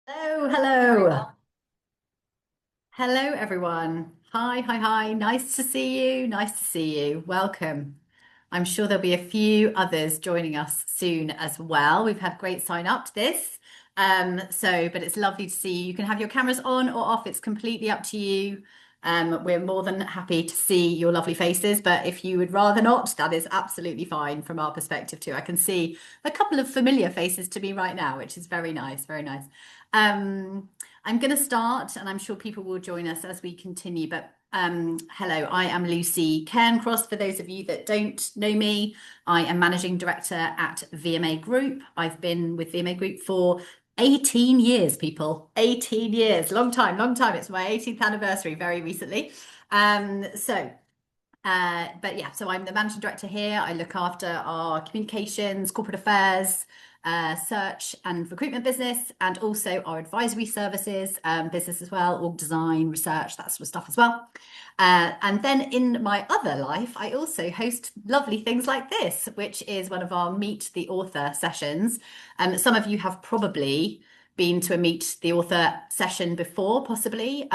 Hello, hello. Hello, everyone. Hi, hi, hi. Nice to see you. Nice to see you. Welcome. I'm sure there'll be a few others joining us soon as well. We've had great sign up to this. But it's lovely to see you. You can have your cameras on or off. It's completely up to you. We're more than happy to see your lovely faces, but if you would rather not, that is absolutely fine from our perspective too. I can see a couple of familiar faces to me right now, which is very nice, very nice. Um, I'm going to start, and I'm sure people will join us as we continue. But hello, I am Lucy Cairncross. For those of you that don't know me, I am Managing Director at VMA Group. I've been with VMA Group for 18 years, people. 18 years. Long time, long time. It's my 18th anniversary very recently. Um, so but yeah, so I'm the managing director here. I look after our communications, corporate affairs, search and recruitment business, and also our advisory services business as well, org design, research, that sort of stuff as well. And then in my other life, I also host lovely things like this, which is one of our Meet the Author sessions. Some of you have probably been to a Meet the Author session before, possibly.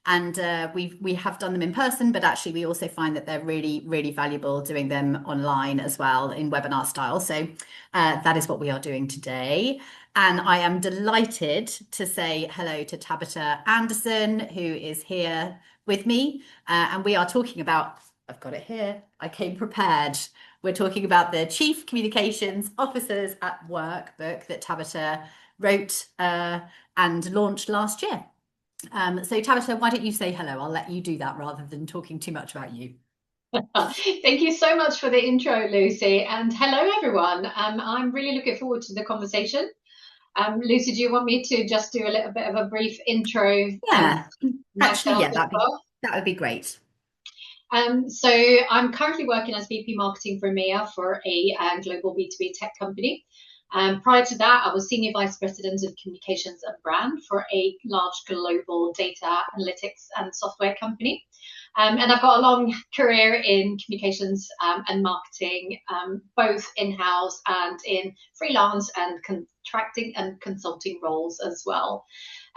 And we have done them in person, but actually we also find that they're really, really valuable doing them online as well in webinar style. So that is what we are doing today. And I am delighted to say hello to Tabita Andersson, who is here with me. And we are talking about, I've got it here, I came prepared. We're talking about the Chief Communications Officers at Work book that Tabita wrote and launched last year. So Tabitha, why don't you say hello? I'll let you do that rather than talking too much about you. Thank you so much for the intro, Lucy, and hello, everyone. I'm really looking forward to the conversation. Lucy, do you want me to just do a little bit of a brief intro Yeah, actually, myself yeah, as well? that would be great. So I'm currently working as VP Marketing for EMEA for a global B2B tech company. Prior to that, I was Senior Vice President of Communications and Brand for a large global data analytics and software company. And I've got a long career in communications and marketing, both in-house and in freelance and contracting and consulting roles as well.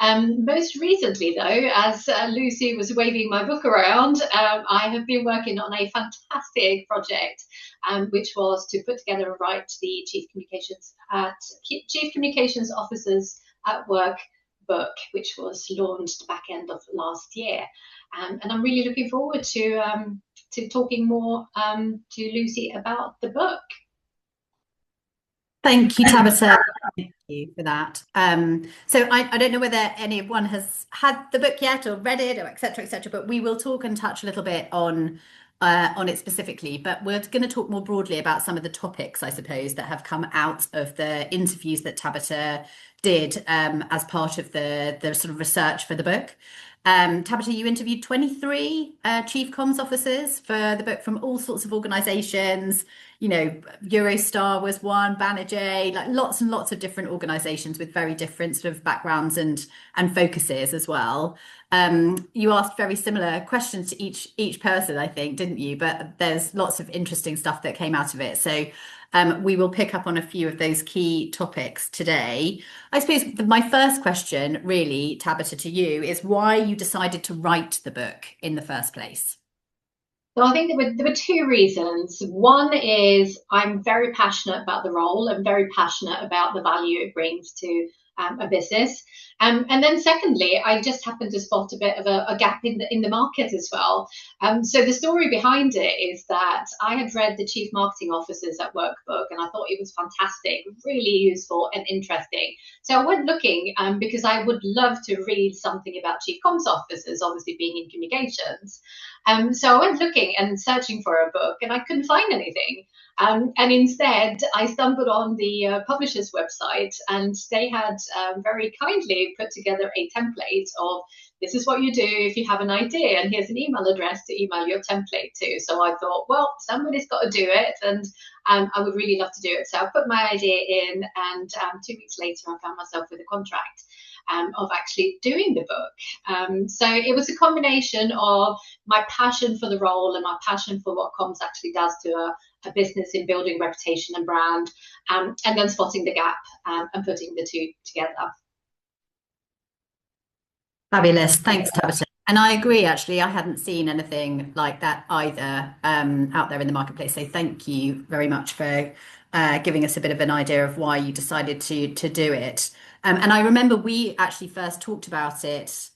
Most recently, though, as Lucy was waving my book around, I have been working on a fantastic project, which was to put together and write the Chief Communications Officers at Work book, which was launched back end of last year. And I'm really looking forward to talking more to Lucy about the book. Thank you, Tabitha. Thank you for that. So I don't know whether anyone has had the book yet or read it or et cetera, but we will talk and touch a little bit on it specifically. But we're going to talk more broadly about some of the topics, I suppose, that have come out of the interviews that Tabitha did as part of the sort of research for the book. Tabitha, you interviewed 23 chief comms officers for the book from all sorts of organizations. You know, Eurostar was one, Banerjee, like lots and lots of different organizations with very different sort of backgrounds and focuses as well. You asked very similar questions to each person, I think, didn't you? But there's lots of interesting stuff that came out of it. So we will pick up on a few of those key topics today. I suppose my first question, really, Tabitha, to you is why you decided to write the book in the first place. So I think there were two reasons. One is I'm very passionate about the role and very passionate about the value it brings to a business. And then secondly, I just happened to spot a bit of a gap in the market as well. So the story behind it is that I had read the Chief Marketing Officers at Work book, and I thought it was fantastic, really useful and interesting. So I went looking because I would love to read something about Chief Comms Officers, obviously being in communications. So I went looking and searching for a book, and I couldn't find anything. And instead, I stumbled on the publisher's website, and they had very kindly put together a template of this is what you do if you have an idea, and here's an email address to email your template to. So I thought, well, somebody's got to do it, and I would really love to do it. So I put my idea in, and 2 weeks later, I found myself with a contract. Of actually doing the book. So it was a combination of my passion for the role and my passion for what comms actually does to a business in building reputation and brand, and then spotting the gap and putting the two together. Fabulous. Thanks, Tabita. And I agree, actually, I hadn't seen anything like that either out there in the marketplace. So thank you very much for giving us a bit of an idea of why you decided to do it. And I remember we actually first talked about it.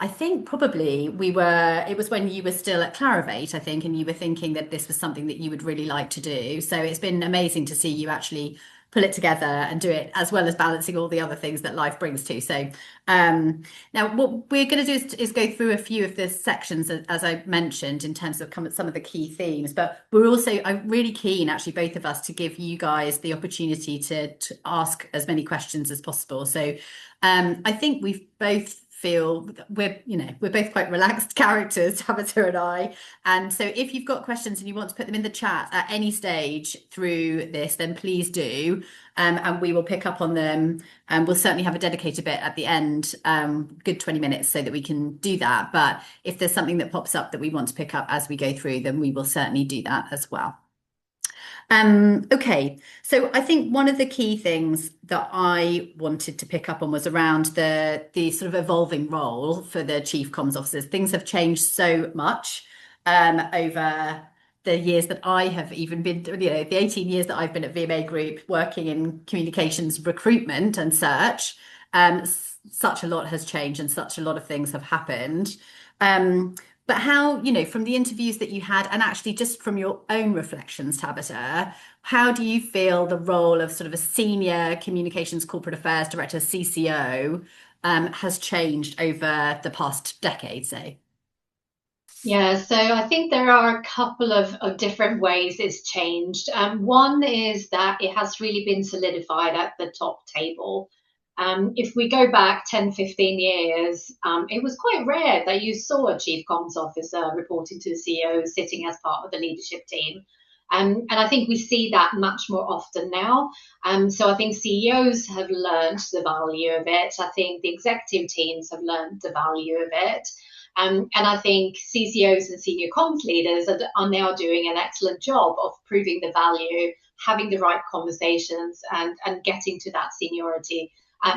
I think probably it was when you were still at Clarivate, I think, and you were thinking that this was something that you would really like to do. So it's been amazing to see you actually pull it together and do it as well as balancing all the other things that life brings too. So now what we're going to do is go through a few of the sections, as I mentioned, in terms of some of the key themes, but I'm really keen, actually, both of us, to give you guys the opportunity to ask as many questions as possible. So I think we've both feel we're both quite relaxed characters, Tabitha and I. And so if you've got questions and you want to put them in the chat at any stage through this, then please do. And we will pick up on them. And we'll certainly have a dedicated bit at the end, good 20 minutes so that we can do that. But if there's something that pops up that we want to pick up as we go through, then we will certainly do that as well. Okay, so I think one of the key things that I wanted to pick up on was around the sort of evolving role for the chief comms officers. Things have changed so much over the years that I have even been, the 18 years that I've been at VMA Group working in communications recruitment and search. Such a lot has changed and such a lot of things have happened. But how, from the interviews that you had, and actually just from your own reflections, Tabitha, how do you feel the role of sort of a senior communications corporate affairs director, CCO, has changed over the past decade, say? Yeah, so I think there are a couple of different ways it's changed. One is that it has really been solidified at the top table. If we go back 10, 15 years, it was quite rare that you saw a chief comms officer reporting to the CEO sitting as part of the leadership team. And I think we see that much more often now. So I think CEOs have learned the value of it. I think the executive teams have learned the value of it. And I think CCOs and senior comms leaders are now doing an excellent job of proving the value, having the right conversations, and getting to that seniority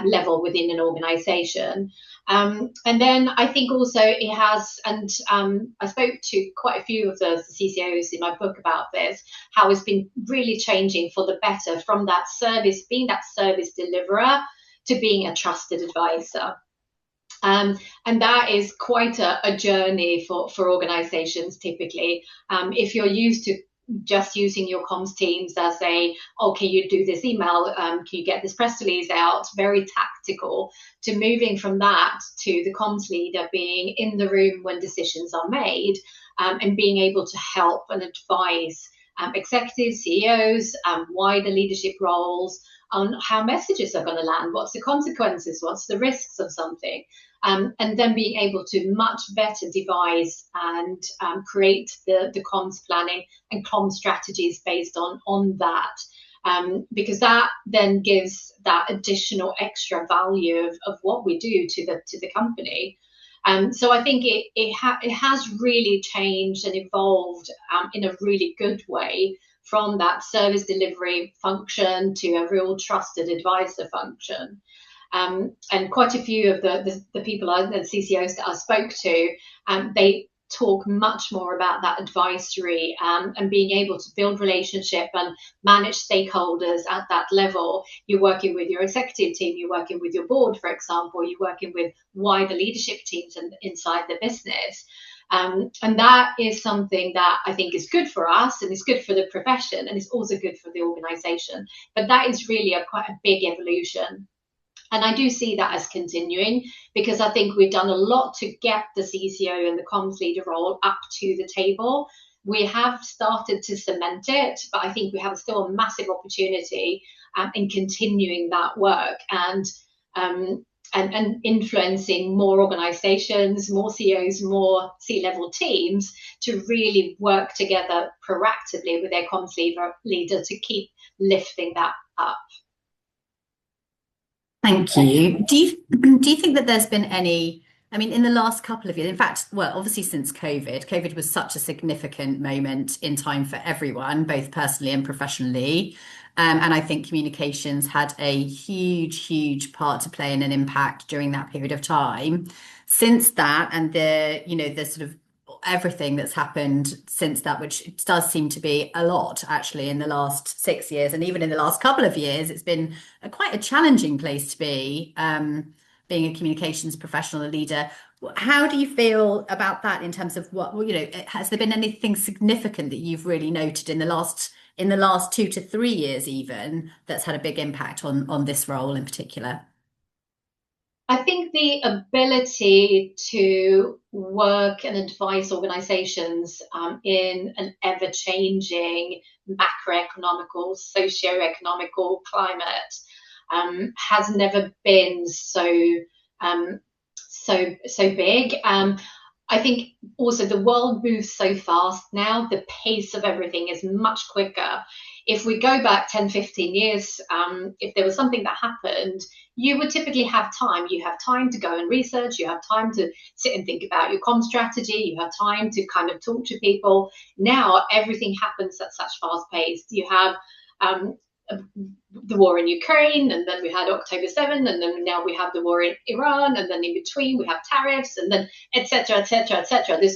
level within an organization. And then I think also it has, and I spoke to quite a few of the CCOs in my book about this, how it's been really changing for the better from that service, being that service deliverer, to being a trusted advisor. And that is quite a journey for organizations typically. If you're used to just using your comms teams as can you do this email? Can you get this press release out? Very tactical, to moving from that to the comms leader being in the room when decisions are made, and being able to help and advise executives, CEOs, wider leadership roles on how messages are going to land, what's the consequences, what's the risks of something. And then being able to much better devise and create the comms planning and comms strategies based on that. Because that then gives that additional extra value of what we do to the company. So I think it has really changed and evolved in a really good way, from that service delivery function to a real trusted advisor function. And quite a few of the people, the CCOs that I spoke to, they talk much more about that advisory, and being able to build relationship and manage stakeholders at that level. You're working with your executive team, you're working with your board, for example, you're working with wider leadership teams inside the business. And that is something that I think is good for us, and it's good for the profession, and it's also good for the organization. But that is really quite a big evolution. And I do see that as continuing, because I think we've done a lot to get the CCO and the comms leader role up to the table. We have started to cement it, but I think we have still a massive opportunity in continuing that work, and influencing more organizations, more CEOs, more C-level teams to really work together proactively with their comms leader to keep lifting that up. Thank you. Do you think that there's been any, I mean, in the last couple of years, in fact, well, obviously since COVID was such a significant moment in time for everyone, both personally and professionally. And I think communications had a huge part to play and an impact during that period of time. since that, and the sort of everything that's happened since that, which does seem to be a lot actually in the last 6 years, and even in the last couple of years, it's been quite a challenging place to be, being a communications professional, a leader. How do you feel about that in terms of what, has there been anything significant that you've really noted in the last 2 to 3 years even that's had a big impact on this role in particular? I think the ability to work and advise organizations in an ever changing macroeconomical, socio-economical climate has never been so big. I think also the world moves so fast now, the pace of everything is much quicker. If we go back 10, 15 years, if there was something that happened, you would typically have time. You have time to go and research, you have time to sit and think about your comm strategy, you have time to kind of talk to people. Now everything happens at such fast pace. You have um, the war in Ukraine, and then we had October 7, and then now we have the war in Iran, and then in between we have tariffs, and then etc. etc. etc. There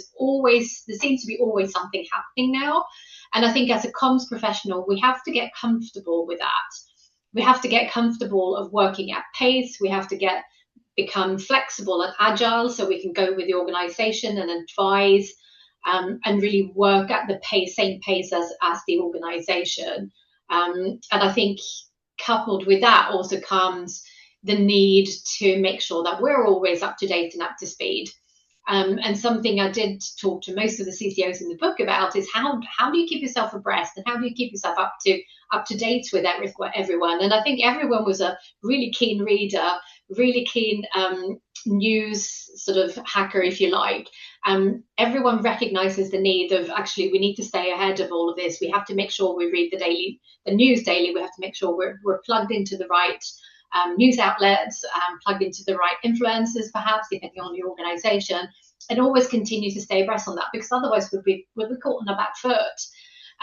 seems to be always something happening now, and I think as a comms professional, we have to get comfortable with that. We have to get comfortable of working at pace. We have to become flexible and agile so we can go with the organization and advise and really work at the same pace as the organization. And I think coupled with that also comes the need to make sure that we're always up to date and up to speed. And something I did talk to most of the CCOs in the book about is how do you keep yourself abreast and how do you keep yourself up to date with everyone. And I think everyone was a really keen reader, really keen news sort of hacker, if you like. Everyone recognizes the need of actually we need to stay ahead of all of this. We have to make sure we read the news daily. We have to make sure we're plugged into the right news outlets, plugged into the right influencers, perhaps, depending on your organization, and always continue to stay abreast on that, because otherwise we'll be caught on the back foot.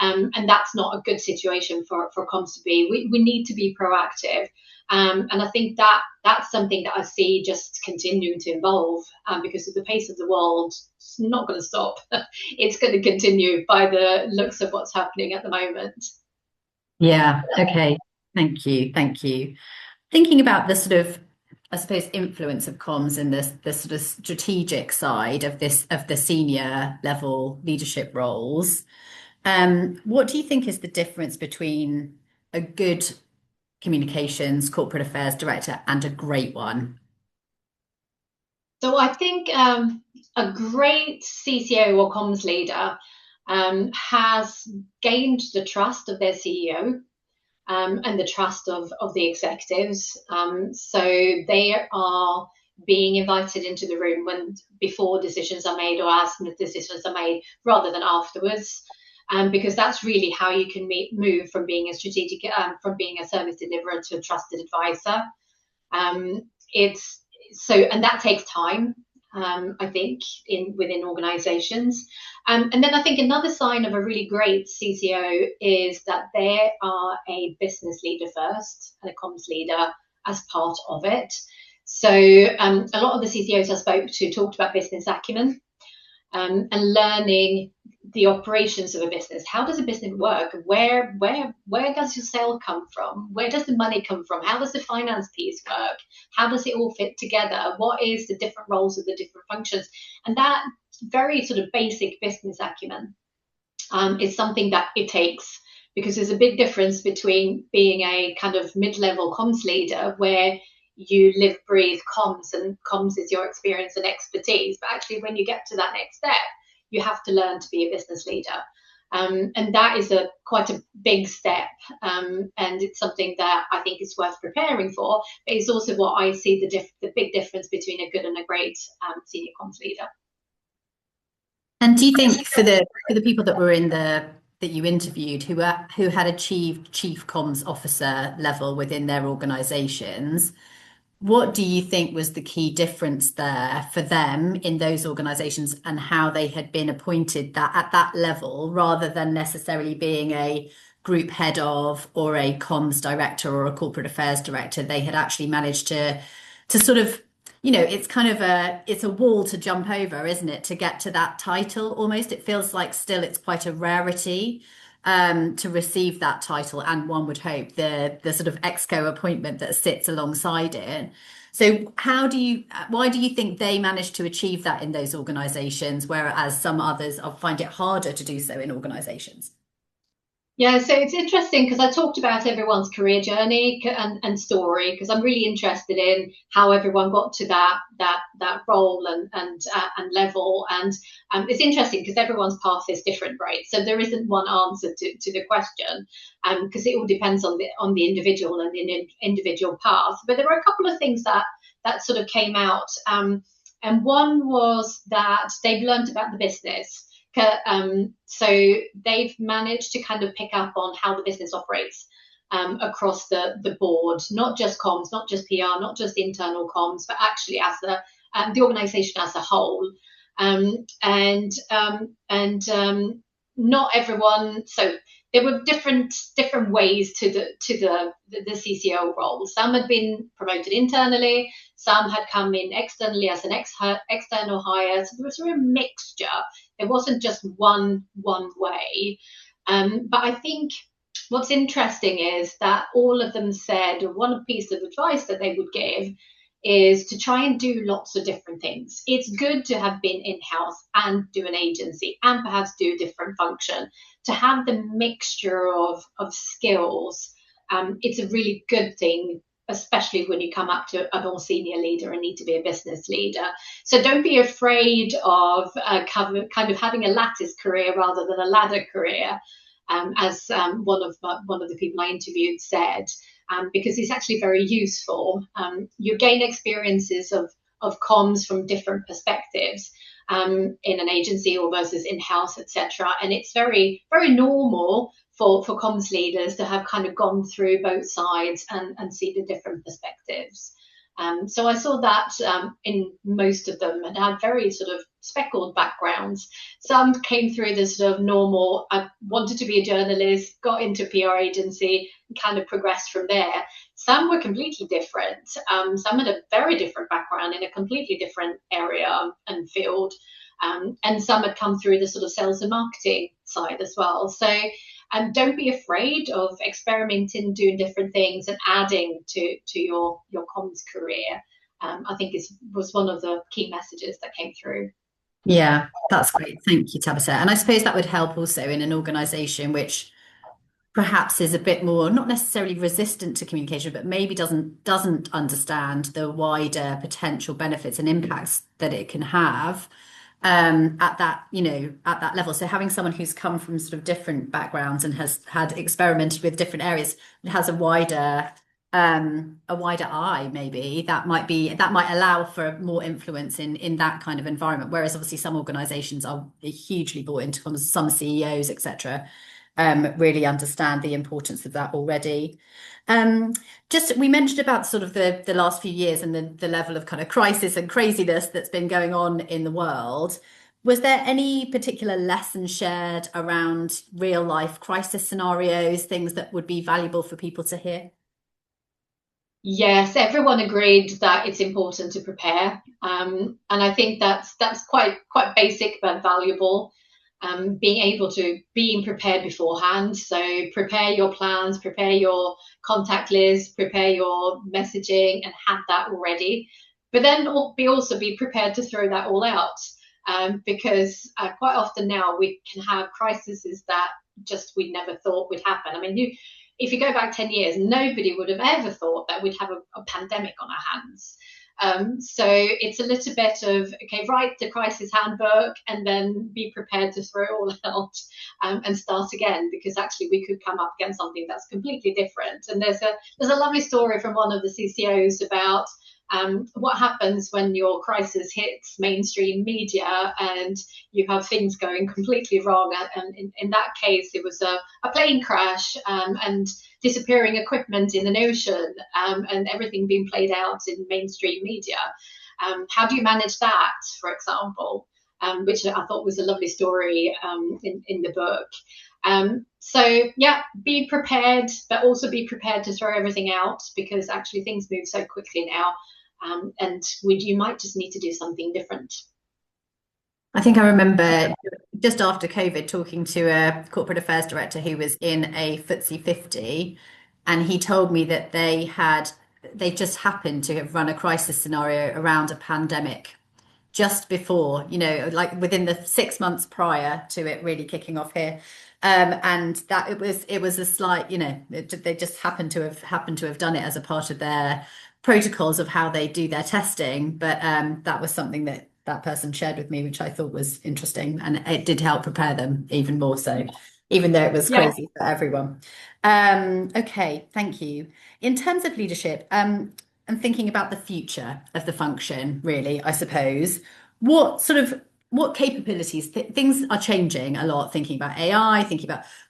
And that's not a good situation for comms to be. We need to be proactive. And I think that's something that I see just continuing to evolve because of the pace of the world. It's not going to stop. It's going to continue by the looks of what's happening at the moment. Yeah. Okay. Thank you. Thank you. Thinking about the sort of, I suppose, influence of comms and the sort of strategic side of the senior level leadership roles, what do you think is the difference between a good communications corporate affairs director and a great one? So I think a great CCO or comms leader has gained the trust of their CEO and the trust of the executives. So they are being invited into the room before decisions are made or as decisions are made rather than afterwards. Because that's really how you can move from being from being a service deliverer to a trusted advisor. And that takes time, I think, within organisations. And then I think another sign of a really great CCO is that they are a business leader first and a comms leader as part of it. So a lot of the CCOs I spoke to talked about business acumen and learning the operations of a business. How does a business work? Where does your sale come from? Where does the money come from? How does the finance piece work? How does it all fit together? What is the different roles of the different functions? And that very sort of basic business acumen is something that it takes, because there's a big difference between being a kind of mid-level comms leader where you live, breathe comms, and comms is your experience and expertise. But actually, when you get to that next step, you have to learn to be a business leader. And that is quite a big step. And it's something that I think is worth preparing for. But it's also what I see the big difference between a good and a great senior comms leader. And do you think for the people that were that you interviewed who had achieved chief comms officer level within their organizations, what do you think was the key difference there for them in those organizations and how they had been appointed at that level rather than necessarily being a group head of or a comms director or a corporate affairs director? They had actually managed to sort of it's kind of it's a wall to jump over, isn't it, to get to that title almost. It feels like still it's quite a rarity to receive that title, and one would hope the sort of exco appointment that sits alongside it. So why do you think they manage to achieve that in those organizations, whereas some others find it harder to do so in organizations? Yeah, so it's interesting because I talked about everyone's career journey and story because I'm really interested in how everyone got to that role and level, and it's interesting because everyone's path is different, right? So there isn't one answer to the question, because it all depends on the individual and the individual path. But there were a couple of things that sort of came out, and one was that they've learned about the business. So they've managed to kind of pick up on how the business operates across the board, not just comms, not just PR, not just internal comms, but actually as the organisation as a whole. And not everyone. So there were different ways to the CCO role. Some had been promoted internally, some had come in externally as an external hire. So there was a real mixture. It wasn't just one way. But I think what's interesting is that all of them said one piece of advice that they would give is to try and do lots of different things. It's good to have been in-house and do an agency and perhaps do a different function. To have the mixture of skills, it's a really good thing, especially when you come up to a more senior leader and need to be a business leader. So don't be afraid of kind of having a lattice career rather than a ladder career, as one of the people I interviewed said, because it's actually very useful. You gain experiences of comms from different perspectives, in an agency or versus in-house, etc. And it's very, very normal for comms leaders to have kind of gone through both sides and see the different perspectives. So I saw that in most of them, and had very sort of speckled backgrounds. Some came through the sort of normal, I wanted to be a journalist, got into PR agency, and kind of progressed from there. Some were completely different. Some had a very different background in a completely different area and field. And some had come through the sort of sales and marketing side as well. So don't be afraid of experimenting, doing different things, and adding to your comms career. I think was one of the key messages that came through. Yeah, that's great. Thank you, Tabitha. And I suppose that would help also in an organization which perhaps is a bit more not necessarily resistant to communication, but maybe doesn't understand the wider potential benefits and impacts that it can have at that, at that level. So having someone who's come from sort of different backgrounds and has had experimented with different areas and has a wider eye, maybe that might allow for more influence in that kind of environment. Whereas obviously some organizations are hugely bought into, some CEOs, etc., really understand the importance of that already. Just we mentioned about sort of the last few years and the level of kind of crisis and craziness that's been going on in the world. Was there any particular lesson shared around real life crisis scenarios, things that would be valuable for people to hear? Yes, everyone agreed that it's important to prepare, and I think that's quite basic but valuable. Being prepared beforehand. So prepare your plans, prepare your contact list, prepare your messaging, and have that already. But then also be prepared to throw that all out, because quite often now we can have crises that just we never thought would happen. I mean, if you go back 10 years, nobody would have ever thought that we'd have a pandemic on our hands. So it's a little bit of, okay, write the crisis handbook and then be prepared to throw it all out, and start again, because actually we could come up against something that's completely different. And there's a lovely story from one of the CCOs about what happens when your crisis hits mainstream media and you have things going completely wrong. And in that case, it was a plane crash, and disappearing equipment in an ocean, and everything being played out in mainstream media. How do you manage that, for example? Which I thought was a lovely story in the book. So yeah, be prepared, but also be prepared to throw everything out, because actually things move so quickly now. and you might just need to do something different. I think I remember just after COVID talking to a corporate affairs director who was in a FTSE 50, and he told me that they just happened to have run a crisis scenario around a pandemic just before, like within the 6 months prior to it really kicking off here. And that it was a slight, they just happened to have done it as a part of their protocols of how they do their testing. But that was something that person shared with me, which I thought was interesting, and it did help prepare them even more so, even though it was Yeah. crazy for everyone. Okay, thank you. In terms of leadership, and thinking about the future of the function, really, I suppose, what capabilities, things are changing a lot, thinking about AI,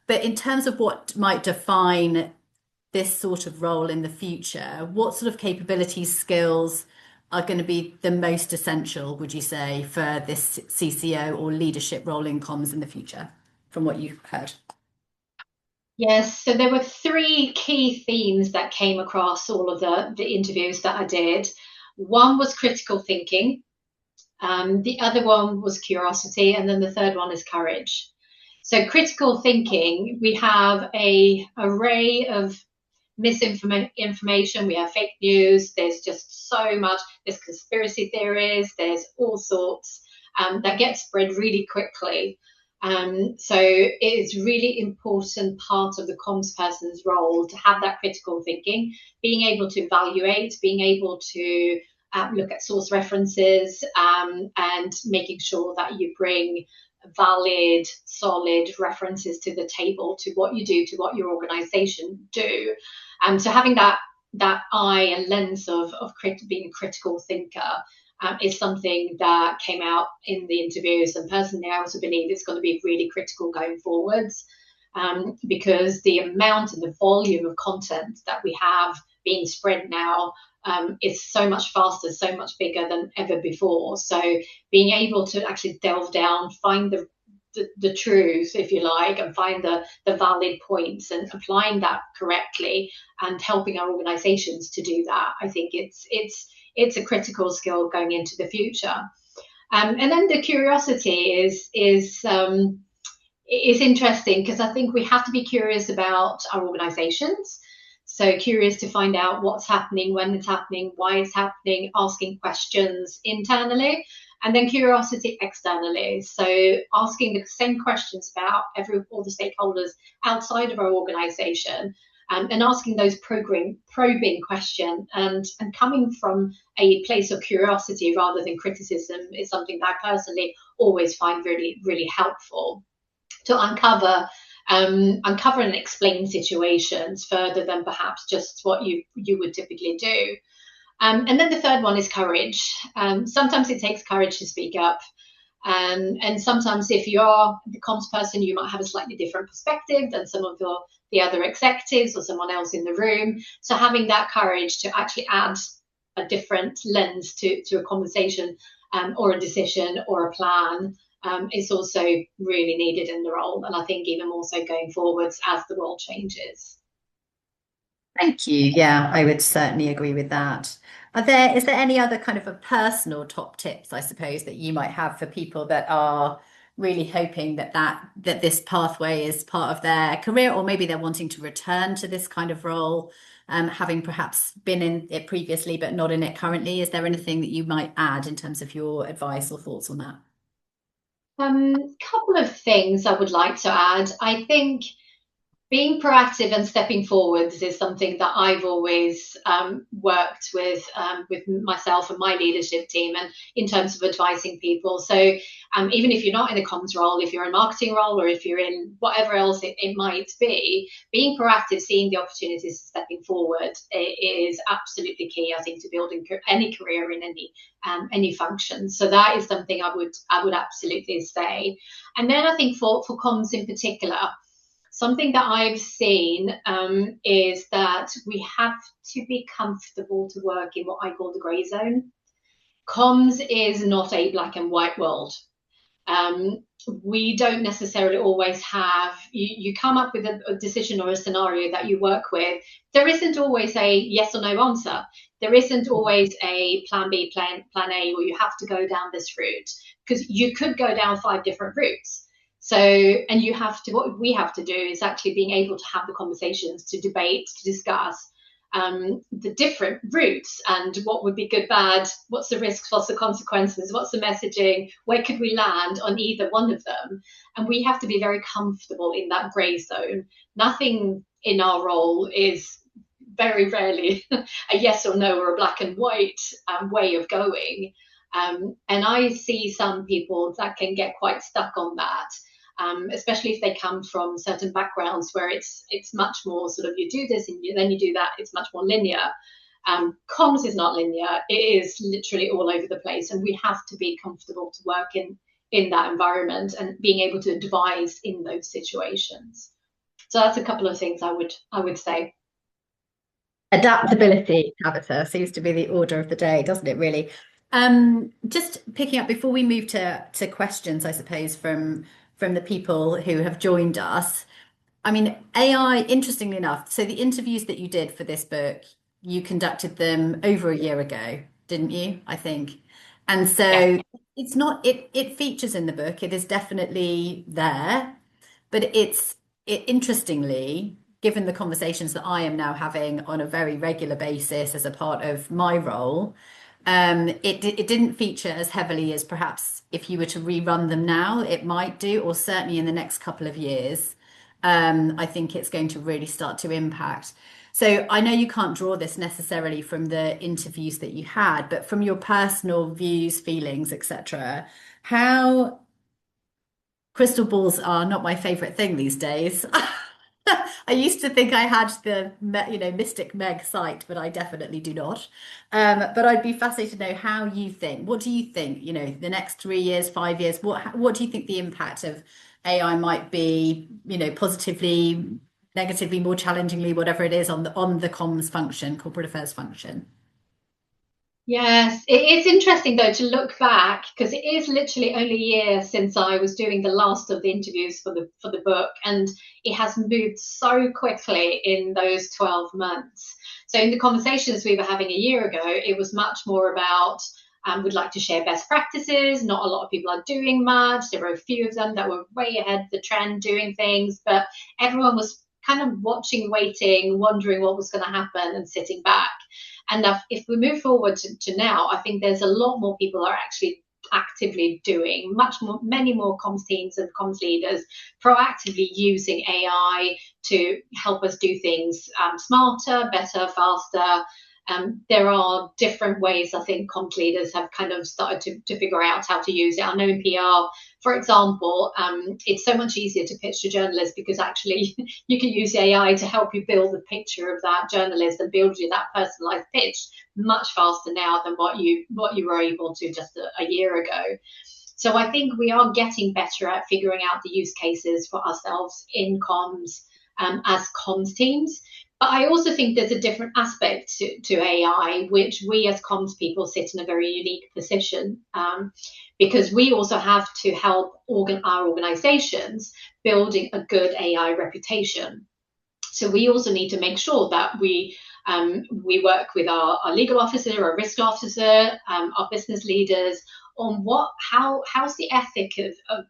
but in terms of what might define this sort of role in the future, what sort of capabilities, skills are going to be the most essential, would you say, for this CCO or leadership role in comms in the future, from what you've heard? Yes, so there were three key themes that came across all of the interviews that I did. One was critical thinking, the other one was curiosity, and then the third one is courage. So critical thinking, we have a array of misinformation, we have fake news, there's just so much, there's conspiracy theories, there's all sorts that get spread really quickly. So it is really important part of the comms person's role to have that critical thinking, being able to evaluate, being able to look at source references, and making sure that you bring valid, solid references to the table, to what you do, to what your organization do. So having that eye and lens of being a critical thinker is something that came out in the interviews. And personally, I also believe it's going to be really critical going forwards, because the amount and the volume of content that we have being spread now is so much faster, so much bigger than ever before. So being able to actually delve down, find the truth, if you like, and find the valid points and applying that correctly and helping our organizations to do that, I think it's a critical skill going into the future. And then the curiosity is interesting, because I think we have to be curious about our organizations. So curious to find out what's happening, when it's happening, why it's happening, asking questions internally, and then curiosity externally. So asking the same questions about all the stakeholders outside of our organization, and asking those probing questions, and coming from a place of curiosity rather than criticism is something that I personally always find really, really helpful to uncover and explain situations further than perhaps just what you would typically do. And then the third one is courage. Sometimes it takes courage to speak up. And sometimes if you are the comms person, you might have a slightly different perspective than some of the other executives or someone else in the room. So having that courage to actually add a different lens to a conversation, or a decision or a plan, is also really needed in the role. And I think even more so going forwards as the world changes. Thank you. Yeah, I would certainly agree with that. Is there any other kind of a personal top tips, I suppose, that you might have for people that are really hoping that this pathway is part of their career, or maybe they're wanting to return to this kind of role, having perhaps been in it previously but not in it currently? Is there anything that you might add in terms of your advice or thoughts on that? Couple of things I would like to add. I think being proactive and stepping forwards is something that I've always worked with myself and my leadership team, and in terms of advising people. So even if you're not in a comms role, if you're in a marketing role, or if you're in whatever else it might be, being proactive, seeing the opportunities, stepping forward is absolutely key, I think, to building any career in any function. So that is something I would absolutely say. And then I think for comms in particular, something that I've seen is that we have to be comfortable to work in what I call the grey zone. Comms is not a black and white world. we don't necessarily always have, you come up with a decision or a scenario that you work with. There isn't always a yes or no answer. There isn't always a plan B, plan A, or you have to go down this route, because you could go down 5 different routes. So, and you have to, what we have to do is actually being able to have the conversations, to debate, to discuss the different routes and what would be good, bad, what's the risks, what's the consequences, what's the messaging, where could we land on either one of them. And we have to be very comfortable in that grey zone. Nothing in our role is, very rarely, a yes or no or a black and white way of going. And I see some people that can get quite stuck on that. Especially if they come from certain backgrounds where it's much more sort of, you do this and then you do that. It's much more linear. Comms is not linear. It is literally all over the place, and we have to be comfortable to work in that environment and being able to advise in those situations. So that's a couple of things I would say. Adaptability, Tabitha, seems to be the order of the day, doesn't it, really? Just picking up before we move to questions, I suppose, from the people who have joined us. I mean, AI, interestingly enough, so the interviews that you did for this book, you conducted them over a year ago, didn't you? I think. And Yeah. so it's not, it features in the book, it is definitely there, but interestingly, given the conversations that I am now having on a very regular basis as a part of my role, it didn't feature as heavily as perhaps if you were to rerun them now, it might do, or certainly in the next couple of years. I think it's going to really start to impact. So I know you can't draw this necessarily from the interviews that you had, but from your personal views, feelings, etc., how crystal balls are not my favorite thing these days. I used to think I had the, Mystic Meg sight, but I definitely do not. But I'd be fascinated to know how you think. What do you think? The next 3 years, 5 years. What do you think the impact of AI might be? Positively, negatively, more challengingly, whatever it is on the comms function, corporate affairs function. Yes, it is interesting though to look back, because it is literally only a year since I was doing the last of the interviews for the book, and it has moved so quickly in those 12 months. So in the conversations we were having a year ago, it was much more about would like to share best practices. Not a lot of people are doing much. There were a few of them that were way ahead of the trend doing things, but everyone was kind of watching, waiting, wondering what was going to happen and sitting back. And if we move forward to now, I think there's a lot more people are actually actively doing much more, many more comms teams and comms leaders proactively using AI to help us do things smarter, better, faster. There are different ways I think comms leaders have kind of started to figure out how to use it. I know in PR, for example, it's so much easier to pitch to journalists because actually you can use AI to help you build the picture of that journalist and build you that personalized pitch much faster now than what you were able to just a year ago. So I think we are getting better at figuring out the use cases for ourselves in comms as comms teams. But I also think there's a different aspect to AI, which we as comms people sit in a very unique position, because we also have to help our organizations building a good AI reputation. So we also need to make sure that we work with our legal officer, our risk officer, our business leaders on how's the ethic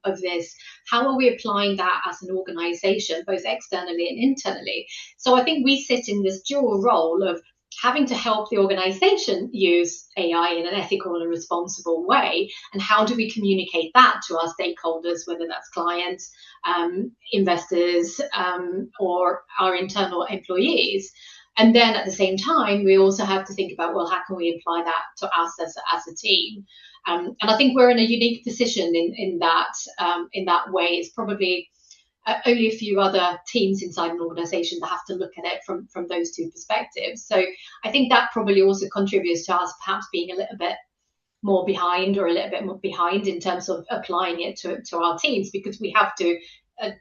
of this? How are we applying that as an organization, both externally and internally? So I think we sit in this dual role of having to help the organization use AI in an ethical and responsible way. And how do we communicate that to our stakeholders, whether that's clients, investors, or our internal employees? And then at the same time, we also have to think about, well, how can we apply that to us as a team? And I think we're in a unique position in that way. It's probably only a few other teams inside an organization that have to look at it from those two perspectives. So I think that probably also contributes to us perhaps being a little bit more behind, or a little bit more behind in terms of applying it to our teams, because we have to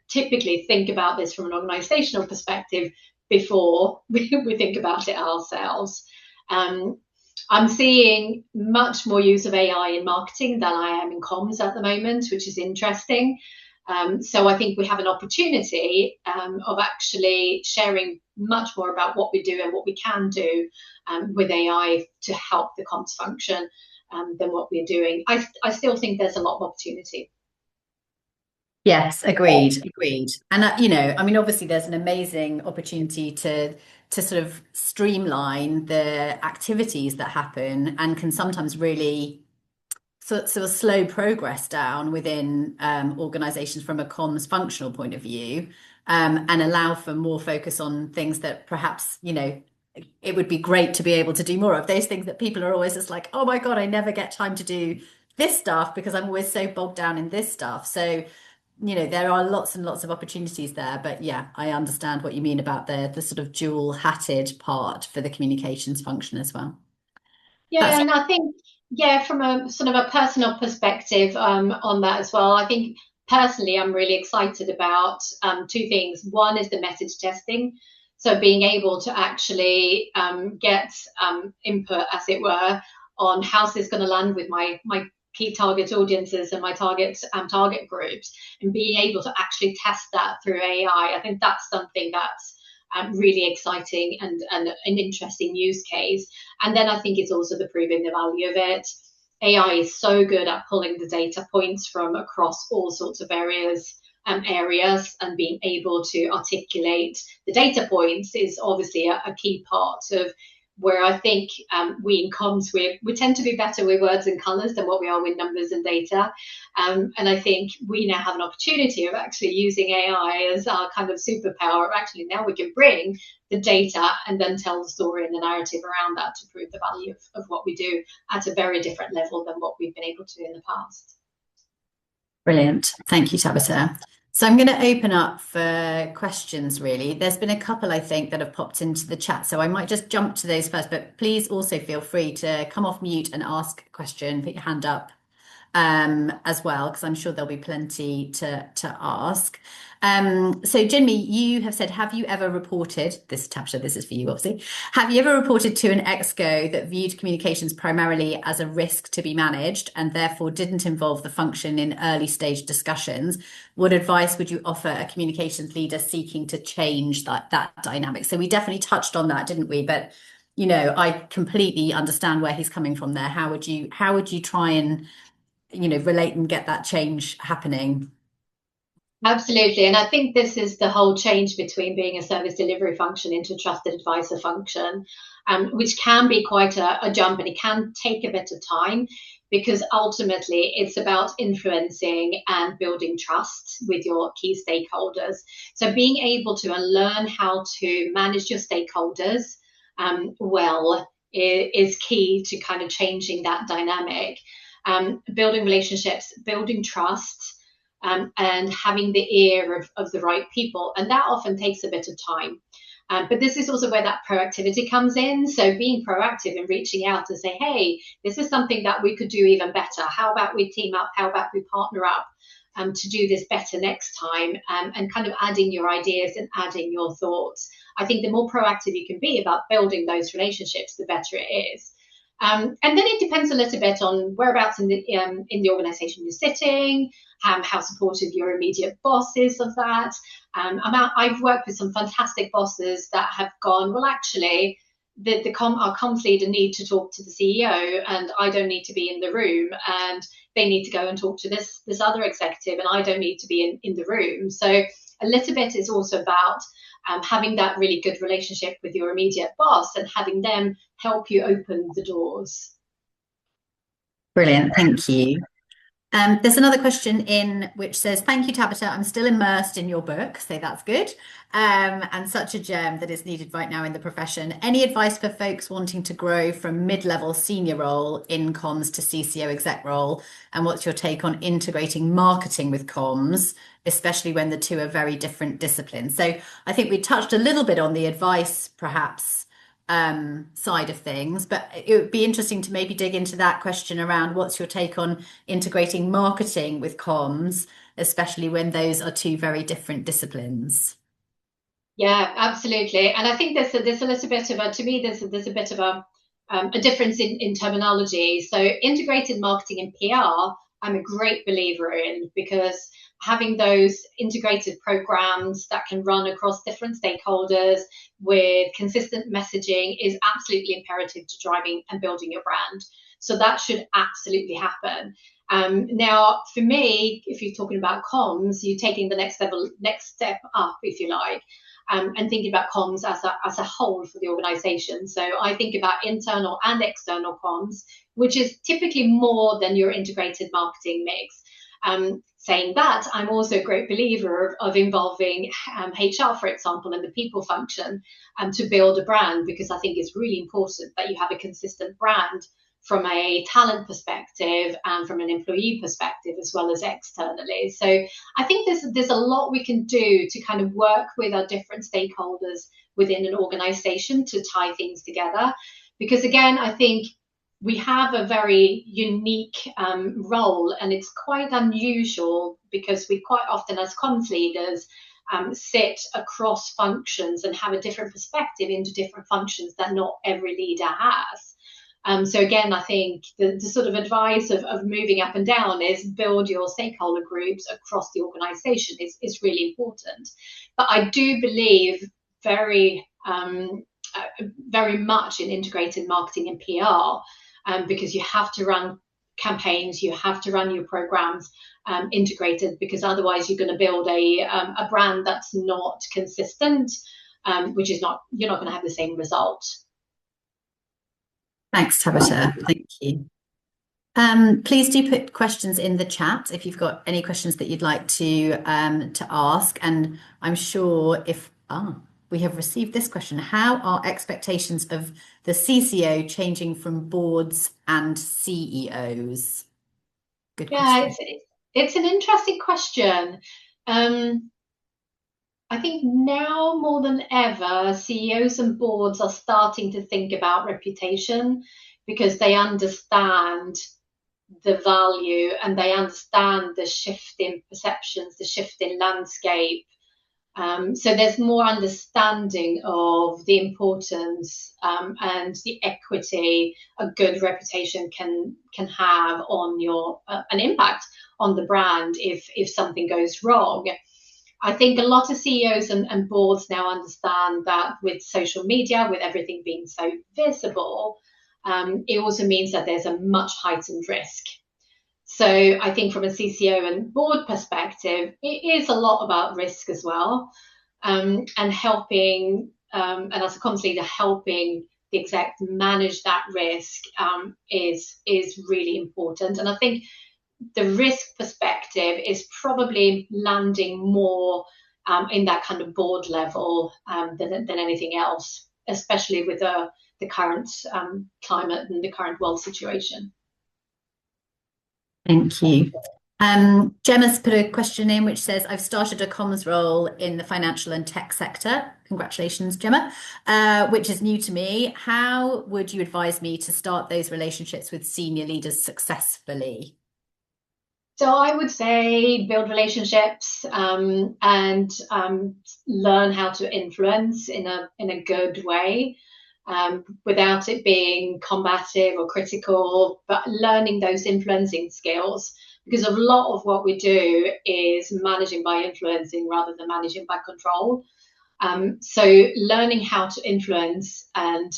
typically think about this from an organizational perspective before we think about it ourselves. I'm seeing much more use of AI in marketing than I am in comms at the moment, which is interesting. So I think we have an opportunity of actually sharing much more about what we do and what we can do with AI to help the comms function than what we're doing. I still think there's a lot of opportunity. Yes, agreed, agreed. And I mean, obviously, there's an amazing opportunity to sort of streamline the activities that happen and can sometimes really sort of slow progress down within organizations from a comms functional point of view, and allow for more focus on things that perhaps, it would be great to be able to do more of. Those things that people are always just like, oh my God, I never get time to do this stuff because I'm always so bogged down in this stuff. So, there are lots and lots of opportunities there. But yeah, I understand what you mean about the sort of dual-hatted part for the communications function as well. Yeah, That's and I think, yeah, from a sort of a personal perspective on that as well, I think personally I'm really excited about two things. One is the message testing. So being able to actually get input, as it were, on how's this going to land with my key target audiences and my target groups, and being able to actually test that through AI. I think that's something that's really exciting and an interesting use case. And then I think it's also the proving the value of it. AI is so good at pulling the data points from across all sorts of areas and being able to articulate the data points is obviously a key part of where I think we in comms, we tend to be better with words and colours than what we are with numbers and data. And I think we now have an opportunity of actually using AI as our kind of superpower. Actually, now we can bring the data and then tell the story and the narrative around that to prove the value of what we do at a very different level than what we've been able to in the past. brilliant. Thank you, Tabitha. So I'm going to open up for questions, really. There's been a couple, I think, that have popped into the chat. So I might just jump to those first, but please also feel free to come off mute and ask a question, put your hand up as well, because I'm sure there'll be plenty to ask. So Jinmi, you have said, have you ever reported, this Tabitha, this is for you, obviously. Have you ever reported to an exco that viewed communications primarily as a risk to be managed and therefore didn't involve the function in early stage discussions? What advice would you offer a communications leader seeking to change that dynamic? So we definitely touched on that, didn't we? But I completely understand where he's coming from there. How would you try and relate and get that change happening? Absolutely. And I think this is the whole change between being a service delivery function into a trusted advisor function, which can be quite a jump and it can take a bit of time because ultimately it's about influencing and building trust with your key stakeholders. So being able to learn how to manage your stakeholders well is key to kind of changing that dynamic. Building relationships, building trust, and having the ear of the right people. And that often takes a bit of time. But this is also where that proactivity comes in. So being proactive and reaching out and say, hey, this is something that we could do even better. How about we team up? How about we partner up to do this better next time? And kind of adding your ideas and adding your thoughts. I think the more proactive you can be about building those relationships, the better it is. And then it depends a little bit on whereabouts in the organisation you're sitting, how supportive your immediate boss is of that. I've worked with some fantastic bosses that have gone, well, actually, our comms leader need to talk to the CEO, and I don't need to be in the room, and they need to go and talk to this other executive, and I don't need to be in the room. So a little bit is also about having that really good relationship with your immediate boss and having them help you open the doors. Brilliant, thank you. There's another question in which says, thank you, Tabitha. I'm still immersed in your book, so that's good. And such a gem that is needed right now in the profession. Any advice for folks wanting to grow from mid-level senior role in comms to CCO exec role? And what's your take on integrating marketing with comms, especially when the two are very different disciplines? So I think we touched a little bit on the advice, perhaps, side of things, but it would be interesting to maybe dig into that question around what's your take on integrating marketing with comms, especially when those are two very different disciplines. Yeah, absolutely. And I think there's a little bit of to me, there's a bit of a difference in terminology. So integrated marketing and PR, I'm a great believer in, because having those integrated programs that can run across different stakeholders with consistent messaging is absolutely imperative to driving and building your brand. So that should absolutely happen. Now, for me, if you're talking about comms, you're taking the next step up, if you like, and thinking about comms as a whole for the organization. So I think about internal and external comms, which is typically more than your integrated marketing mix. Saying that, I'm also a great believer of involving HR, for example, and the people function to build a brand, because I think it's really important that you have a consistent brand from a talent perspective and from an employee perspective, as well as externally. So I think there's a lot we can do to kind of work with our different stakeholders within an organization to tie things together. Because again, I think we have a very unique role, and it's quite unusual because we quite often, as comms leaders, sit across functions and have a different perspective into different functions that not every leader has. So again, I think the sort of advice of moving up and down is build your stakeholder groups across the organization is really important. But I do believe very, very much in integrated marketing and PR, because you have to run campaigns, you have to run your programs integrated, because otherwise you're going to build a brand that's not consistent, which is not, you're not going to have the same result. Thanks, Tabita. Thank you. Please do put questions in the chat if you've got any questions that you'd like to ask. And I'm sure if we have received this question: how are expectations of the CCO changing from boards and CEOs? Good question. Yeah, it's an interesting question. I think now more than ever, CEOs and boards are starting to think about reputation, because they understand the value and they understand the shift in perceptions, the shift in landscape. So there's more understanding of the importance and the equity a good reputation can have on your an impact on the brand if something goes wrong. I think a lot of CEOs and boards now understand that with social media, with everything being so visible, it also means that there's a much heightened risk. So I think from a CCO and board perspective, it is a lot about risk as well, and helping, and as a comms leader, helping the exec manage that risk is really important. And I think the risk perspective is probably landing more in that kind of board level than anything else, especially with the current climate and the current world situation. Thank you. Gemma's put a question in which says, I've started a comms role in the financial and tech sector. Congratulations, Gemma, which is new to me. How would you advise me to start those relationships with senior leaders successfully? So I would say build relationships and learn how to influence in a good way, without it being combative or critical, but learning those influencing skills, because a lot of what we do is managing by influencing rather than managing by control. So learning how to influence and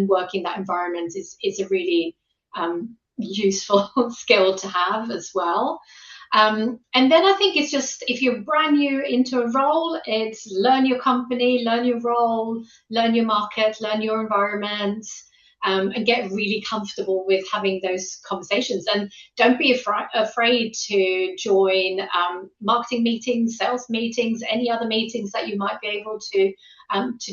work in that environment is a really useful skill to have as well. And then I think it's just, if you're brand new into a role, it's learn your company, learn your role, learn your market, learn your environment, and get really comfortable with having those conversations. And don't be afraid to join marketing meetings, sales meetings, any other meetings that you might be able to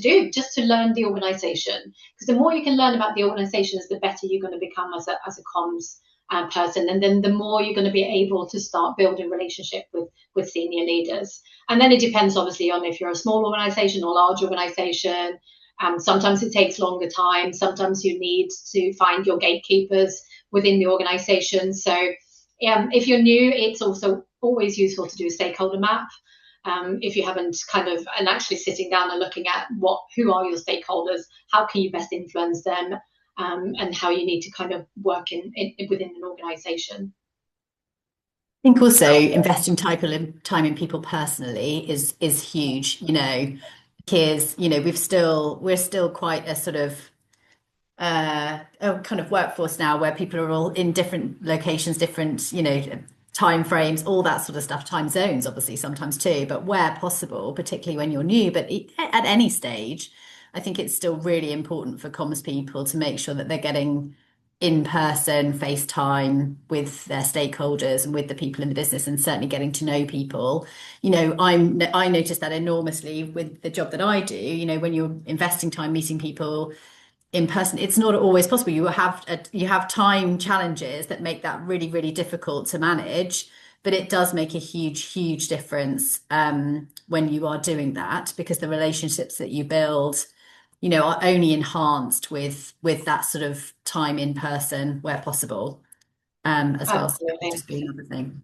do, just to learn the organization. Because the more you can learn about the organizations, the better you're going to become as a comms person, and then the more you're going to be able to start building relationship with senior leaders. And then it depends obviously on if you're a small organization or large organization. Sometimes it takes longer time. Sometimes you need to find your gatekeepers within the organization. So if you're new, it's also always useful to do a stakeholder map. If you haven't and actually sitting down and looking at who are your stakeholders, how can you best influence them, and how you need to kind of work within an organization. I think also investing time in people personally is huge, because, we're still quite a sort of a kind of workforce now where people are all in different locations, different, time frames, all that sort of stuff, time zones, obviously, sometimes too, but where possible, particularly when you're new, but at any stage, I think it's still really important for comms people to make sure that they're getting in person, face time with their stakeholders and with the people in the business, and certainly getting to know people. I noticed that enormously with the job that I do. When you're investing time meeting people in person, it's not always possible. You have time challenges that make that really, really difficult to manage, but it does make a huge difference when you are doing that, because the relationships that you build, are only enhanced with that sort of time in person where possible, as well. So that would Absolutely. just be another thing.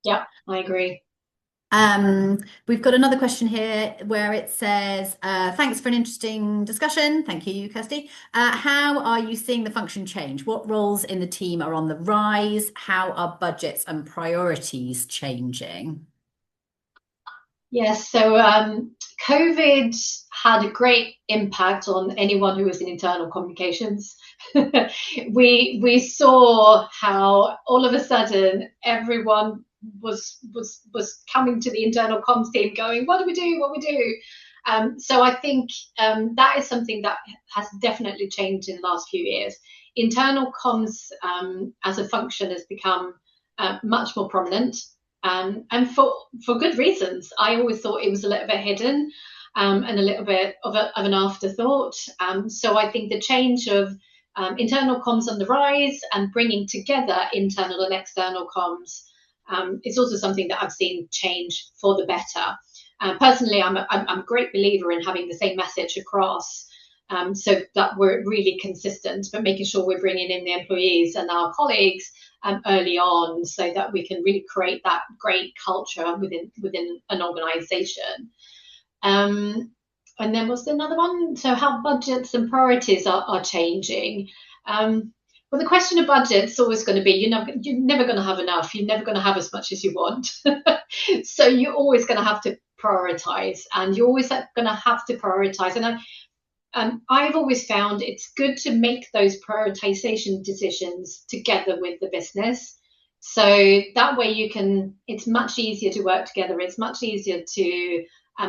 Yeah, I agree. We've got another question here where it says, thanks for an interesting discussion. Thank you, Kirsty. How are you seeing the function change? What roles in the team are on the rise? How are budgets and priorities changing? Yes, so COVID had a great impact on anyone who was in internal communications. We saw how all of a sudden everyone was coming to the internal comms team going, what do we do? What do we do? So I think that is something that has definitely changed in the last few years. Internal comms as a function has become much more prominent, and for good reasons. I always thought it was a little bit hidden, and a little bit of an afterthought. So I think the change of internal comms on the rise and bringing together internal and external comms is also something that I've seen change for the better. Personally, I'm a great believer in having the same message across, so that we're really consistent, but making sure we're bringing in the employees and our colleagues early on, so that we can really create that great culture within an organisation. And then was there another one? So how budgets and priorities are changing. Well, the question of budget's always going to be, you're never going to have enough. You're never going to have as much as you want. So you're always going to have to prioritize, and you're always going to have to prioritize. And I've always found it's good to make those prioritization decisions together with the business. So that way it's much easier to work together. It's much easier to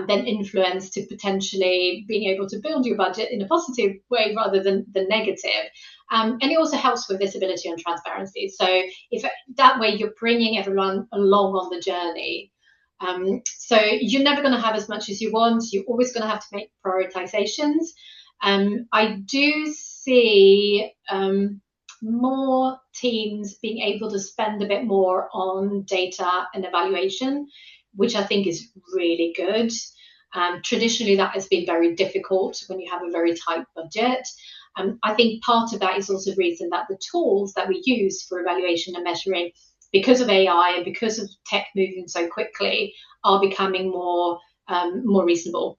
then influence, to potentially being able to build your budget in a positive way rather than the negative. And it also helps with visibility and transparency. So if that way you're bringing everyone along on the journey. So you're never going to have as much as you want. You're always going to have to make prioritizations. I do see more teams being able to spend a bit more on data and evaluation, which I think is really good. Traditionally, that has been very difficult when you have a very tight budget. I think part of that is also the reason that the tools that we use for evaluation and measuring, because of AI and because of tech moving so quickly, are becoming more reasonable.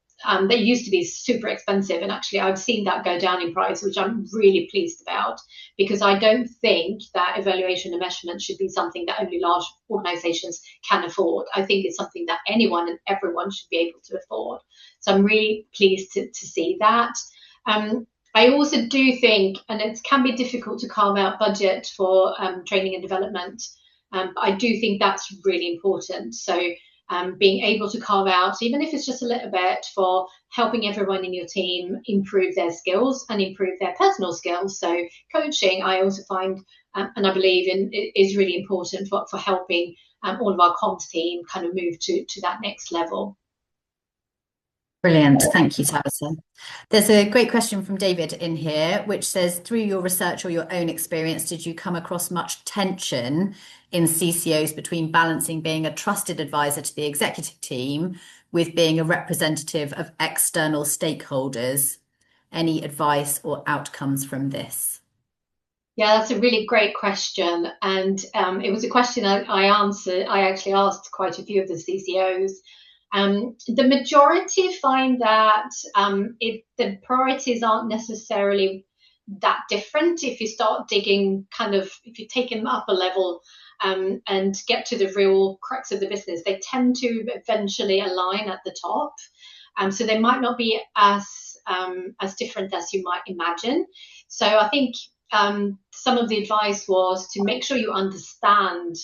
They used to be super expensive, and actually I've seen that go down in price, which I'm really pleased about, because I don't think that evaluation and measurement should be something that only large organizations can afford. I think it's something that anyone and everyone should be able to afford. So I'm really pleased to see that. I also do think, and it can be difficult to carve out budget for training and development, but I do think that's really important. So being able to carve out, even if it's just a little bit, for helping everyone in your team improve their skills and improve their personal skills. So coaching, I also find, and I believe in, is really important for helping all of our comms team kind of move to that next level. Brilliant. Thank you, Tabitha. There's a great question from David in here, which says, through your research or your own experience, did you come across much tension in CCOs between balancing being a trusted advisor to the executive team with being a representative of external stakeholders? Any advice or outcomes from this? Yeah, that's a really great question. And it was a question I answered. I actually asked quite a few of the CCOs. The majority find that the priorities aren't necessarily that different. If you start digging, if you take them up a level, and get to the real crux of the business, they tend to eventually align at the top. So they might not be as different as you might imagine. So I think some of the advice was to make sure you understand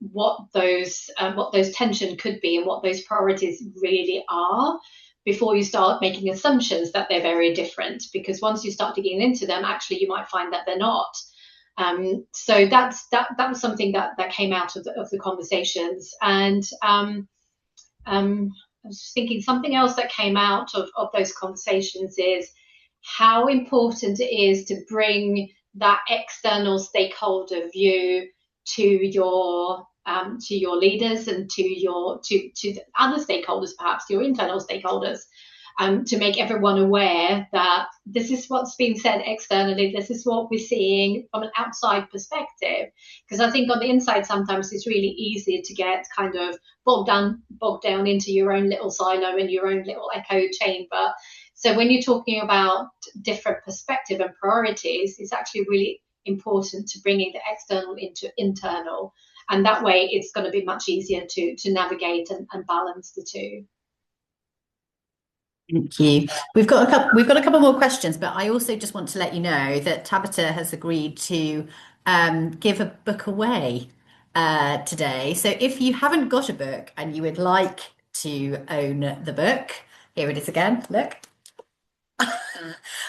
what those tension could be and what those priorities really are before you start making assumptions that they're very different. Because once you start digging into them, actually you might find that they're not. So that was something that came out of the conversations. And I was just thinking something else that came out of those conversations is how important it is to bring that external stakeholder view to your leaders and to other stakeholders, perhaps your internal stakeholders, to make everyone aware that this is what's being said externally, this is what we're seeing from an outside perspective. Because I think on the inside, sometimes it's really easy to get kind of bogged down into your own little silo and your own little echo chamber. So when you're talking about different perspective and priorities, it's actually really important to bringing the external into internal. And that way it's going to be much easier to navigate and balance the two. Thank you. We've got a couple more questions, but I also just want to let you know that Tabita has agreed to give a book away today. So if you haven't got a book and you would like to own the book, here it is again. Look.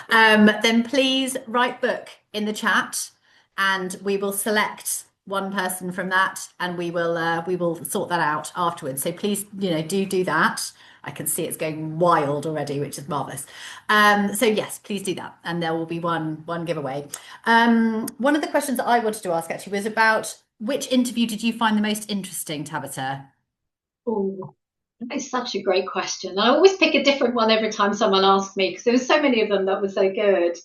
Then please write book in the chat, and we will select one person from that, and we will sort that out afterwards. So please, do that. I can see it's going wild already, which is marvelous. So yes, please do that, and there will be one giveaway. One of the questions that I wanted to ask actually was about which interview did you find the most interesting, Tabita? Oh, it's such a great question. I always pick a different one every time someone asks me because there were so many of them that were so good.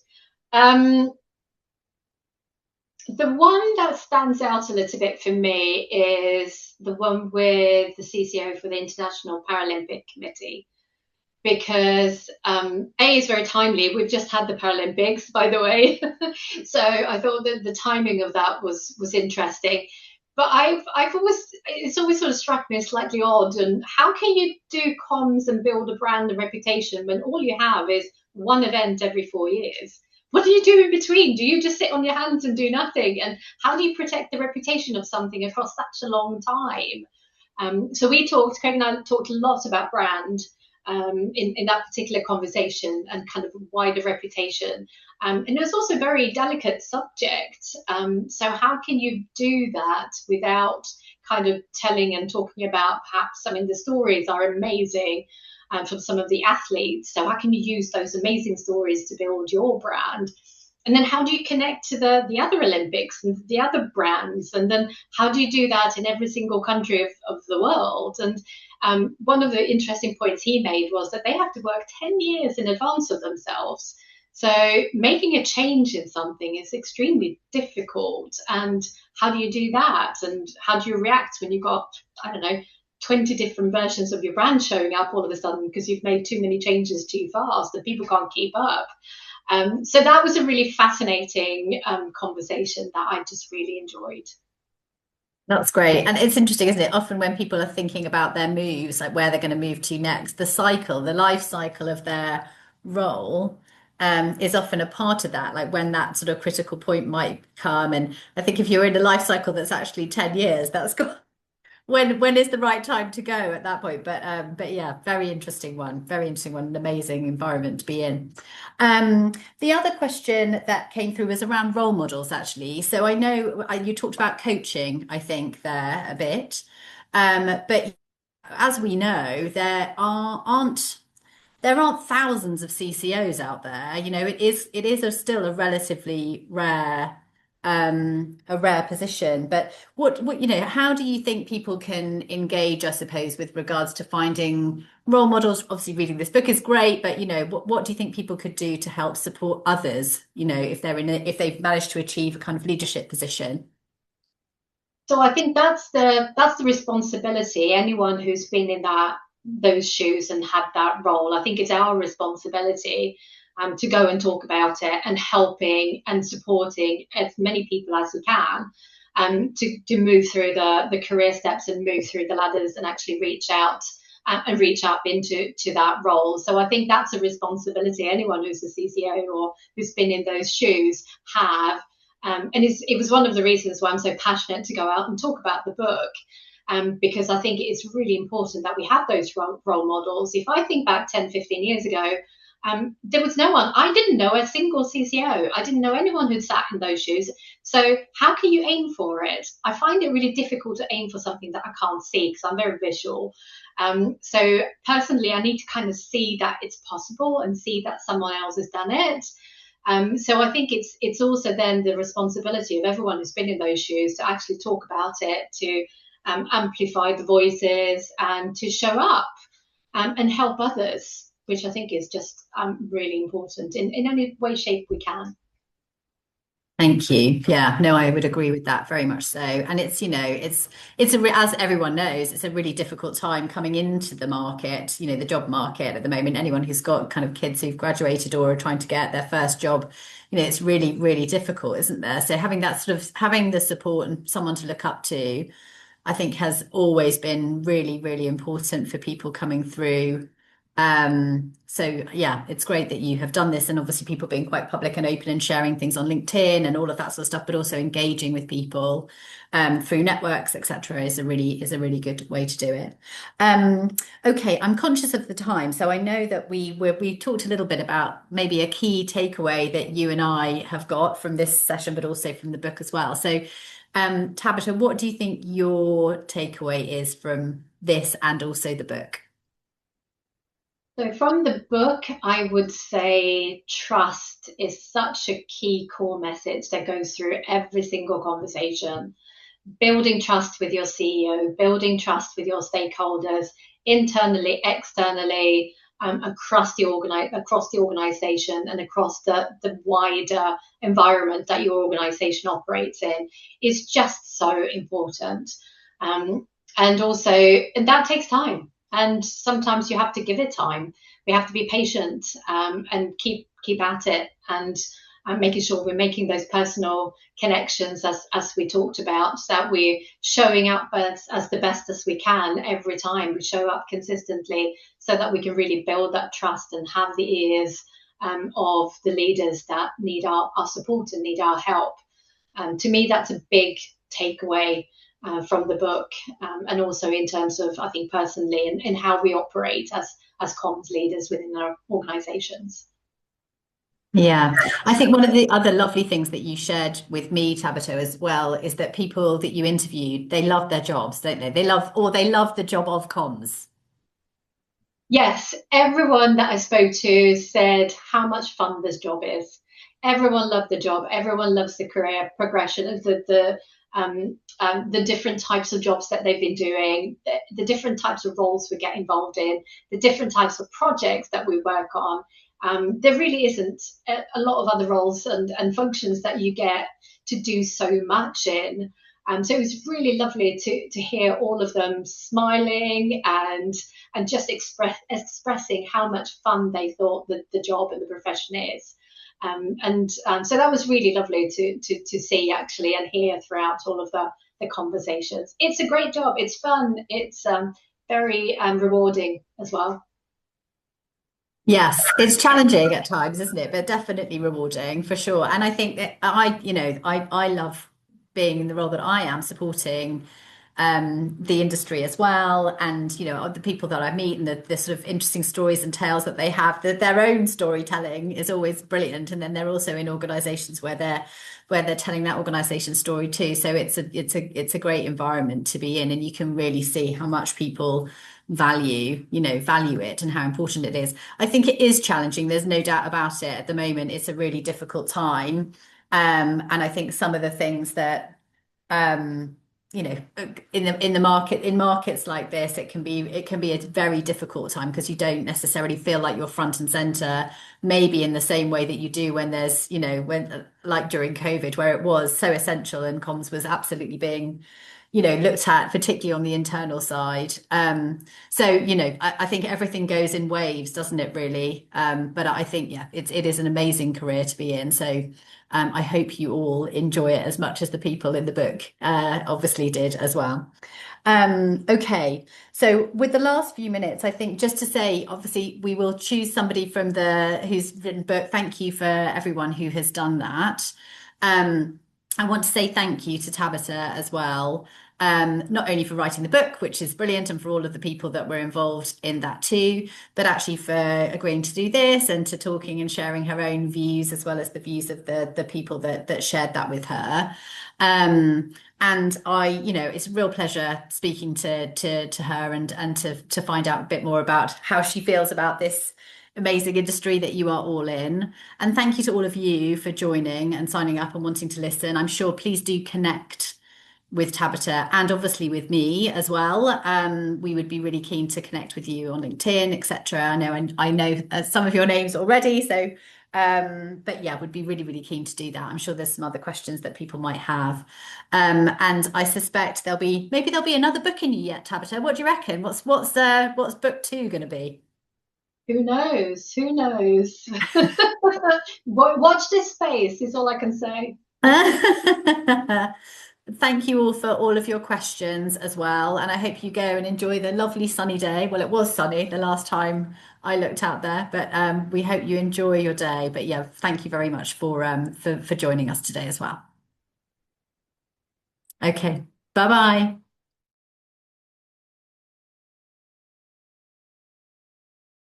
The one that stands out a little bit for me is the one with the CCO for the International Paralympic Committee, because A, is very timely. We've just had the Paralympics, by the way. So I thought that the timing of that was interesting. But it's always sort of struck me as slightly odd. And how can you do comms and build a brand and reputation when all you have is one event every 4 years? What do you do in between? Do you just sit on your hands and do nothing? And how do you protect the reputation of something across such a long time? So Craig and I talked a lot about brand in that particular conversation and kind of wider reputation. And it was also a very delicate subject. So how can you do that without kind of telling and talking about perhaps, the stories are amazing from some of the athletes. So how can you use those amazing stories to build your brand? And then how do you connect to the other Olympics and the other brands? And then how do you do that in every single country of the world? And one of the interesting points he made was that they have to work 10 years in advance of themselves. So making a change in something is extremely difficult. And how do you do that? And how do you react when you've got, 20 different versions of your brand showing up all of a sudden because you've made too many changes too fast and people can't keep up? So that was a really fascinating conversation that I just really enjoyed. That's great. And it's interesting, isn't it? Often when people are thinking about their moves, like where they're going to move to next, the life cycle of their role is often a part of that, like when that sort of critical point might come. And I think if you're in a life cycle that's actually 10 years, that's got when is the right time to go at that point. But yeah, very interesting one, an amazing environment to be in. The other question that came through was around role models, actually. So I know you talked about coaching, I think, there a bit, but as we know, there aren't thousands of CCOs out there. Still a relatively rare position. But how do you think people can engage, I suppose, with regards to finding role models? Obviously, reading this book is great, but what do you think people could do to help support others? If they've managed to achieve a kind of leadership position. So I think that's the responsibility. Anyone who's been in those shoes and had that role, I think it's our responsibility to go and talk about it and helping and supporting as many people as we can to move through the career steps and move through the ladders and actually reach out and reach up into that role. So I think that's a responsibility anyone who's a CCO or who's been in those shoes have. And it was one of the reasons why I'm so passionate to go out and talk about the book. Because I think it's really important that we have those role models. If I think back 10, 15 years ago, there was no one. I didn't know a single CCO. I didn't know anyone who'd sat in those shoes. So how can you aim for it? I find it really difficult to aim for something that I can't see because I'm very visual. So personally, I need to kind of see that it's possible and see that someone else has done it. So I think it's also then the responsibility of everyone who's been in those shoes to actually talk about it, to amplify the voices, and to show up and help others, which I think is just really important in any way, shape we can. Thank you. Yeah, no, I would agree with that very much so. And it's, as everyone knows, it's a really difficult time coming into the market, the job market at the moment. Anyone who's got kind of kids who've graduated or are trying to get their first job, it's really, really difficult, isn't there? So having the support and someone to look up to, I think has always been really, really important for people coming through. So yeah, it's great that you have done this, and obviously people being quite public and open and sharing things on LinkedIn and all of that sort of stuff, but also engaging with people through networks, etc., is a really good way to do it. Okay, I'm conscious of the time, so I know that we talked a little bit about maybe a key takeaway that you and I have got from this session, but also from the book as well. So Tabita, what do you think your takeaway is from this and also the book? So from the book, I would say trust is such a key core message that goes through every single conversation. Building trust with your CEO, building trust with your stakeholders, internally, externally, across the organization and across the wider environment that your organization operates in is just so important. And also, and that takes time. And sometimes you have to give it time. We have to be patient and keep at it, and making sure we're making those personal connections as we talked about, so that we're showing up as the best as we can every time we show up consistently, so that we can really build that trust and have the ears of the leaders that need our support and need our help. To me, that's a big takeaway from the book, and also in terms of, I think, personally, and how we operate as comms leaders within our organisations. Yeah, I think one of the other lovely things that you shared with me, Tabitha, as well, is that people that you interviewed, they love their jobs, don't they? They love the job of comms. Yes, everyone that I spoke to said how much fun this job is. Everyone loved the job. Everyone loves the career progression of the different types of jobs that they've been doing, the different types of roles we get involved in, the different types of projects that we work on. There really isn't a lot of other roles and functions that you get to do so much in. So it was really lovely to hear all of them smiling and just expressing how much fun they thought the job and the profession is. So that was really lovely to see, actually, and hear throughout all of the conversations. It's a great job. It's fun. It's very rewarding as well. Yes, it's challenging at times, isn't it? But definitely rewarding for sure. And I think that I love being in the role that I am, supporting the industry as well, and the people that I meet and the sort of interesting stories and tales that they have. Their own storytelling is always brilliant, and then they're also in organisations where they're telling that organisation story too. So it's a great environment to be in, and you can really see how much people value it and how important it is. I think it is challenging. There's no doubt about it. At the moment, it's a really difficult time. And I think some of the things that um, in markets like this, it can be a very difficult time because you don't necessarily feel like you're front and center, maybe in the same way that you do when there's, when like during COVID, where it was so essential and comms was absolutely being looked at, particularly on the internal side. So I think everything goes in waves, doesn't it, really? But I think, yeah, it is an amazing career to be in. So I hope you all enjoy it as much as the people in the book obviously did as well. Okay, so with the last few minutes, I think just to say, obviously, we will choose somebody from the who's written book. Thank you for everyone who has done that. Um, I want to say thank you to Tabita as well, not only for writing the book, which is brilliant, and for all of the people that were involved in that too, but actually for agreeing to do this and to talking and sharing her own views as well as the views of the people that shared that with her. Um, and it's a real pleasure speaking to her and to find out a bit more about how she feels about this amazing industry that you are all in. And thank you to all of you for joining and signing up and wanting to listen. I'm sure please do connect with Tabita and obviously with me as well. We would be really keen to connect with you on LinkedIn, etc. I know some of your names already, so but yeah, would be really, really keen to do that. I'm sure there's some other questions that people might have. And I suspect maybe there'll be another book in you yet, Tabita. What do you reckon? What's book two going to be? Who knows? Who knows? Watch this space is all I can say. Thank you all for all of your questions as well. And I hope you go and enjoy the lovely sunny day. Well, it was sunny the last time I looked out there, but we hope you enjoy your day. But yeah, thank you very much for joining us today as well. Okay, bye bye.